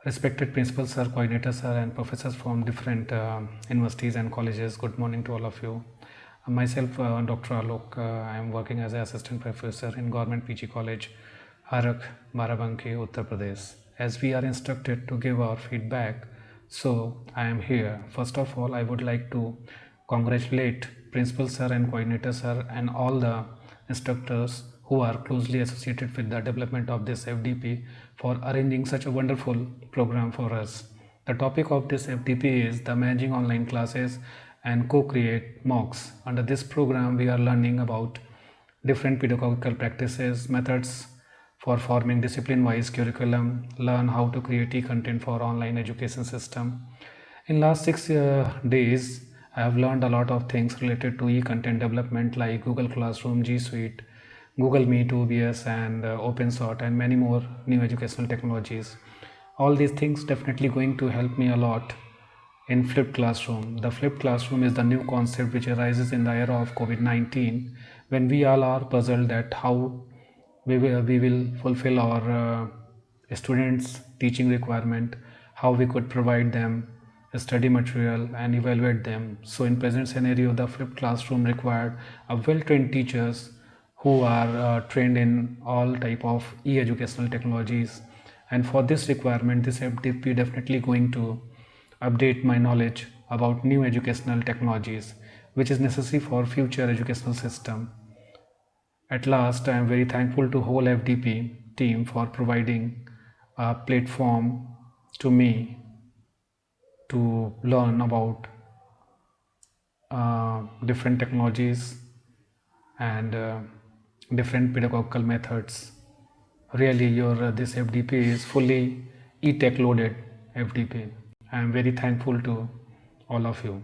Respected principals, sir, coordinators, sir, and professors from different universities and colleges, good morning to all of you. Myself, Dr. Alok, I am working as an assistant professor in Government PG College, Harak, Barabanki, Uttar Pradesh. As we are instructed to give our feedback, so I am here. First of all, I would like to congratulate principal sir and coordinator sir and all the instructors who are closely associated with the development of this FDP for arranging such a wonderful program for us. The topic of this FDP is the managing online classes and co-create MOOCs. Under this program, we are learning about different pedagogical practices, methods for forming discipline-wise curriculum, learn how to create e-content for online education system. In last 6 days, I have learned a lot of things related to e-content development like Google Classroom, G Suite, Google Meet, OBS, and OpenSort, and many more new educational technologies. All these things definitely going to help me a lot in flipped classroom. The flipped classroom is the new concept which arises in the era of COVID-19, when we all are puzzled at how we will fulfill our students' teaching requirement, how we could provide them study material and evaluate them. So in present scenario, the flipped classroom required a well-trained teachers who are trained in all type of e-educational technologies. And for this requirement, this FDP definitely going to update my knowledge about new educational technologies, which is necessary for future educational system. At last, I am very thankful to whole FDP team for providing a platform to me to learn about different technologies and different pedagogical methods. Really, your this FDP is fully e-tech loaded FDP. I am very thankful to all of you.